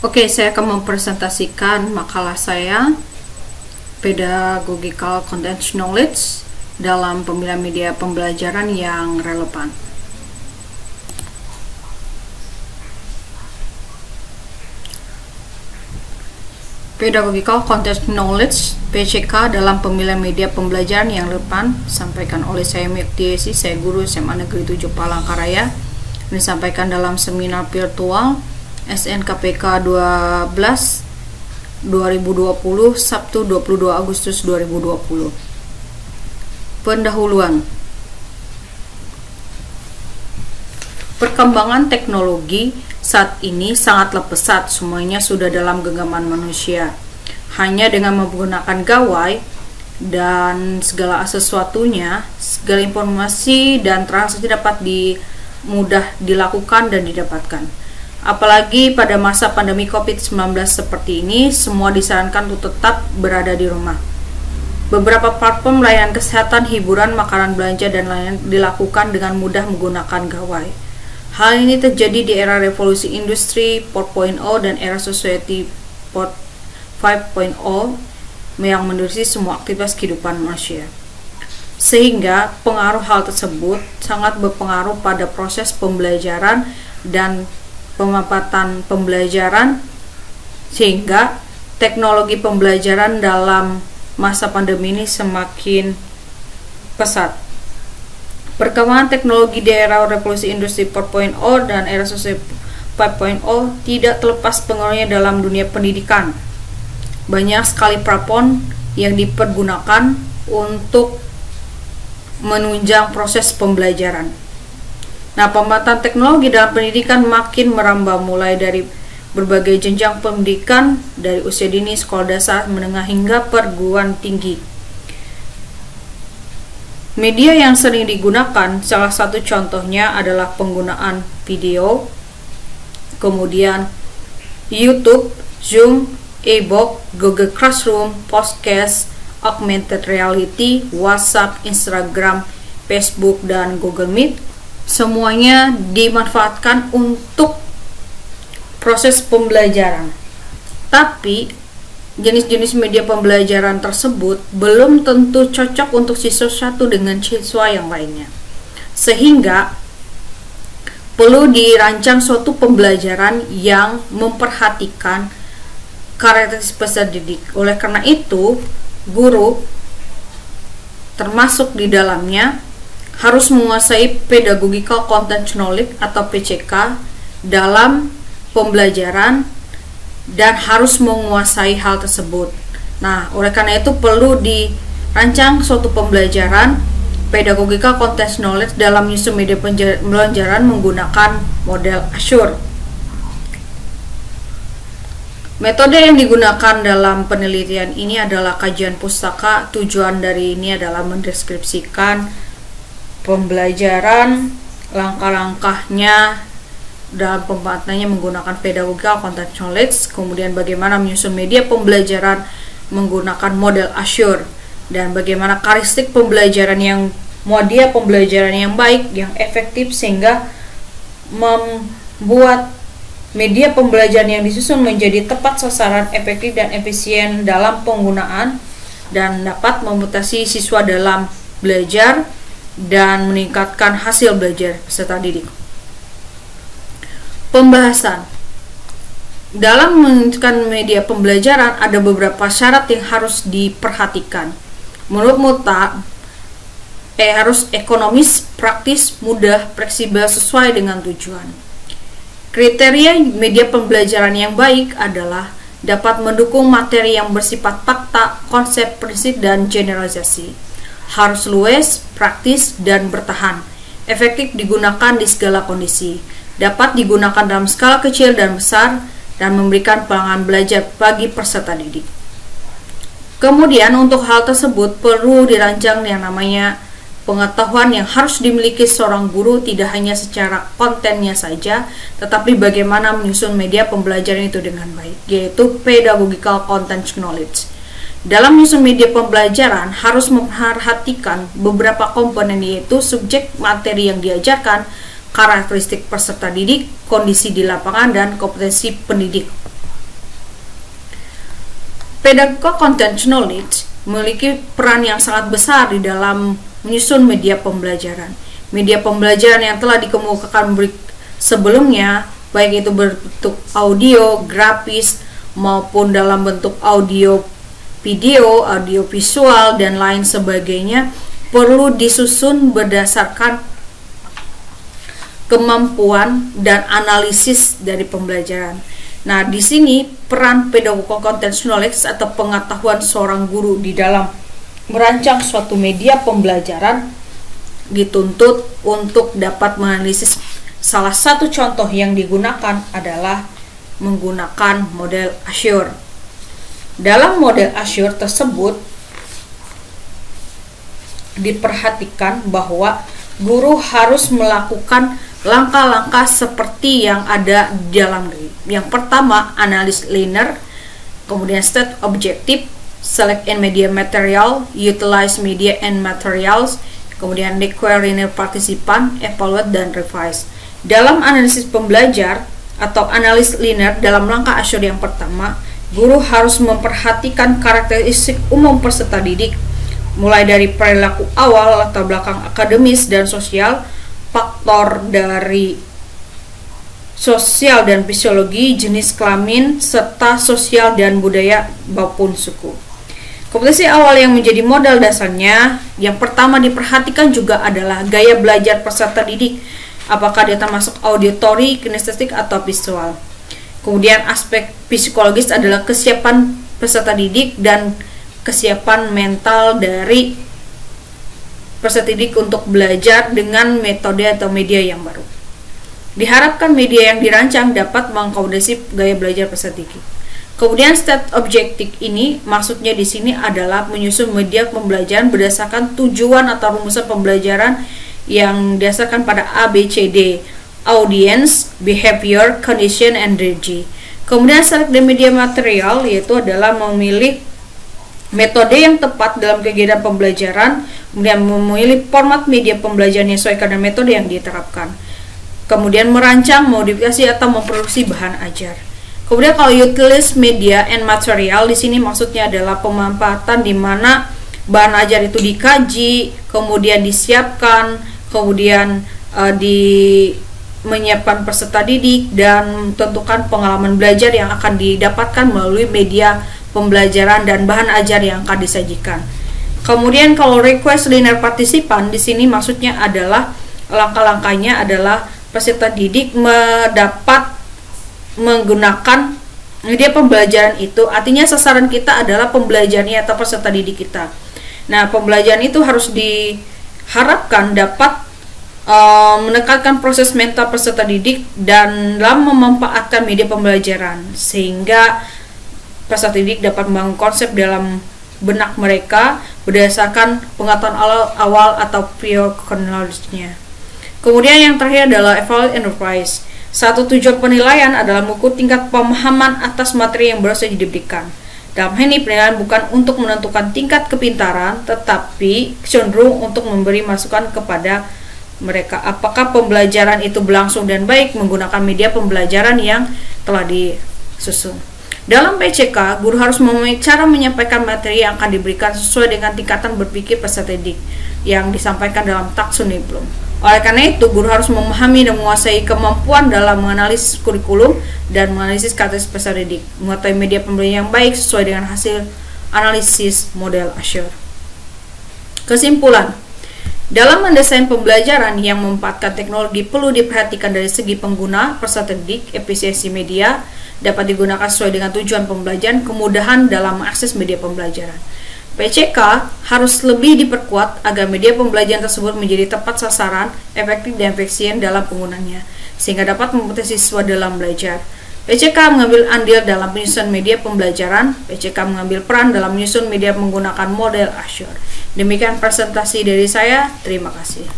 Oke, saya akan mempresentasikan makalah saya Pedagogical Content Knowledge dalam pemilihan media pembelajaran yang relevan. Pedagogical Content Knowledge (PCK) dalam pemilihan media pembelajaran yang relevan disampaikan oleh saya Mektiesi, saya guru SMA Negeri 7 Palangkaraya. Disampaikan dalam seminar virtual SNKPK 12 2020 Sabtu 22 Agustus 2020. Pendahuluan. Perkembangan teknologi saat ini sangatlah pesat, semuanya sudah dalam genggaman manusia. Hanya dengan menggunakan gawai dan segala sesuatunya, segala informasi dan transaksi dapat mudah dilakukan dan didapatkan. Apalagi pada masa pandemi COVID-19 seperti ini, semua disarankan untuk tetap berada di rumah. Beberapa platform layanan kesehatan, hiburan, makanan, belanja, dan lain dilakukan dengan mudah menggunakan gawai. Hal ini terjadi di era revolusi industri 4.0 dan era society 5.0 yang mendominasi semua aktivitas kehidupan manusia. Sehingga pengaruh hal tersebut sangat berpengaruh pada proses pembelajaran dan pemanfaatan pembelajaran, sehingga teknologi pembelajaran dalam masa pandemi ini semakin pesat. Perkembangan teknologi di era revolusi industri 4.0 dan era sosial 5.0 tidak terlepas pengaruhnya dalam dunia pendidikan. Banyak sekali platform yang dipergunakan untuk menunjang proses pembelajaran. Nah, pemanfaatan teknologi dalam pendidikan makin merambah mulai dari berbagai jenjang pendidikan dari usia dini, sekolah dasar, menengah hingga perguruan tinggi. Media yang sering digunakan, salah satu contohnya adalah penggunaan video, kemudian YouTube, Zoom, e-book, Google Classroom, podcast, augmented reality, WhatsApp, Instagram, Facebook, dan Google Meet. Semuanya dimanfaatkan untuk proses pembelajaran. Tapi jenis-jenis media pembelajaran tersebut belum tentu cocok untuk siswa satu dengan siswa yang lainnya. Sehingga perlu dirancang suatu pembelajaran yang memperhatikan karakteristik peserta didik. Oleh karena itu, guru termasuk di dalamnya harus menguasai Pedagogical Content Knowledge atau PCK dalam pembelajaran dan harus menguasai hal tersebut. Nah, oleh karena itu perlu dirancang suatu pembelajaran Pedagogical Content Knowledge dalam menyusun media pembelajaran menggunakan model Azure. Metode yang digunakan dalam penelitian ini adalah kajian pustaka. Tujuan dari ini adalah mendeskripsikan pembelajaran, langkah-langkahnya dalam pemanfaatannya menggunakan Pedagogical Content Knowledge, kemudian bagaimana menyusun media pembelajaran menggunakan model Azure, dan bagaimana karakteristik pembelajaran media pembelajaran yang baik, yang efektif, sehingga membuat media pembelajaran yang disusun menjadi tepat sasaran, efektif, dan efisien dalam penggunaan, dan dapat memutasi siswa dalam belajar dan meningkatkan hasil belajar peserta didik. Pembahasan. Dalam menentukan media pembelajaran ada beberapa syarat yang harus diperhatikan. Menurut Muta, harus ekonomis, praktis, mudah, fleksibel, sesuai dengan tujuan. Kriteria media pembelajaran yang baik adalah dapat mendukung materi yang bersifat fakta, konsep, prinsip, dan generalisasi. Harus luas, praktis, dan bertahan. Efektif digunakan di segala kondisi. Dapat digunakan dalam skala kecil dan besar, dan memberikan pengalaman belajar bagi peserta didik. Kemudian untuk hal tersebut perlu dirancang yang namanya pengetahuan yang harus dimiliki seorang guru, tidak hanya secara kontennya saja, tetapi bagaimana menyusun media pembelajaran itu dengan baik, yaitu Pedagogical Content Knowledge. Dalam menyusun media pembelajaran harus memperhatikan beberapa komponen, yaitu subjek materi yang diajarkan, karakteristik peserta didik, kondisi di lapangan, dan kompetensi pendidik. Pedagogical content knowledge memiliki peran yang sangat besar di dalam menyusun media pembelajaran. Media pembelajaran yang telah dikemukakan sebelumnya, baik itu berbentuk audio, grafis, maupun dalam bentuk audio, video, audio visual, dan lain sebagainya, perlu disusun berdasarkan kemampuan dan analisis dari pembelajaran. Nah, di sini peran pedagogical content knowledge atau pengetahuan seorang guru di dalam merancang suatu media pembelajaran dituntut untuk dapat menganalisis. Salah satu contoh yang digunakan adalah menggunakan model Azure. Dalam model Azure tersebut diperhatikan bahwa guru harus melakukan langkah-langkah seperti yang ada di dalam diri. Yang pertama, analis linear, kemudian state objective, select and media material, utilize media and materials, kemudian require linear participant, evaluate, dan revise. Dalam analisis pembelajar atau analis linear dalam langkah Azure yang pertama, guru harus memperhatikan karakteristik umum peserta didik, mulai dari perilaku awal, latar belakang akademis dan sosial, faktor dari sosial dan fisiologi, jenis kelamin, serta sosial dan budaya maupun suku. Kompetensi awal yang menjadi modal dasarnya, yang pertama diperhatikan juga adalah gaya belajar peserta didik, apakah dia termasuk auditory, kinestetik, atau visual. Kemudian aspek psikologis adalah kesiapan peserta didik dan kesiapan mental dari peserta didik untuk belajar dengan metode atau media yang baru. Diharapkan media yang dirancang dapat mengakomodasi gaya belajar peserta didik. Kemudian state objektif ini maksudnya di sini adalah menyusun media pembelajaran berdasarkan tujuan atau rumusan pembelajaran yang didasarkan pada ABCD, audience, behavior, condition, and energy. Kemudian select the media material, yaitu adalah memilih metode yang tepat dalam kegiatan pembelajaran, kemudian memilih format media pembelajaran yang sesuai dengan metode yang diterapkan. Kemudian merancang, modifikasi, atau memproduksi bahan ajar. Kemudian kalau utilize media and material, di sini maksudnya adalah pemanfaatan di mana bahan ajar itu dikaji, kemudian disiapkan, kemudian menyiapkan peserta didik dan tentukan pengalaman belajar yang akan didapatkan melalui media pembelajaran dan bahan ajar yang akan disajikan. Kemudian kalau request linear participant, di sini maksudnya adalah langkah-langkahnya adalah peserta didik dapat menggunakan media pembelajaran itu, artinya sasaran kita adalah pembelajarnya atau peserta didik kita. Nah, pembelajaran itu harus diharapkan dapat menekankan proses mental peserta didik dan dalam memanfaatkan media pembelajaran sehingga peserta didik dapat membangun konsep dalam benak mereka berdasarkan pengetahuan awal atau prior knowledge-nya. Kemudian yang terakhir adalah evaluate and revise. Satu tujuan penilaian adalah mengukur tingkat pemahaman atas materi yang baru saja diberikan. Dalam hal ini penilaian bukan untuk menentukan tingkat kepintaran, tetapi cenderung untuk memberi masukan kepada mereka apakah pembelajaran itu berlangsung dan baik menggunakan media pembelajaran yang telah disusun. Dalam PCK, guru harus memiliki cara menyampaikan materi yang akan diberikan sesuai dengan tingkatan berpikir peserta didik yang disampaikan dalam taksuni Bloom. Oleh karena itu, guru harus memahami dan menguasai kemampuan dalam menganalisis kurikulum dan menganalisis karakteristik peserta didik, mengetahui media pembelajaran yang baik sesuai dengan hasil analisis model Azure. Kesimpulan, dalam mendesain pembelajaran yang memanfaatkan teknologi perlu diperhatikan dari segi pengguna, peserta didik, efisiensi media, dapat digunakan sesuai dengan tujuan pembelajaran, kemudahan dalam mengakses media pembelajaran. PCK harus lebih diperkuat agar media pembelajaran tersebut menjadi tepat sasaran, efektif dan efisien dalam penggunanya, sehingga dapat membantu siswa dalam belajar. PCK mengambil andil dalam penyusunan media pembelajaran. PCK mengambil peran dalam menyusun media menggunakan model Azure. Demikian presentasi dari saya. Terima kasih.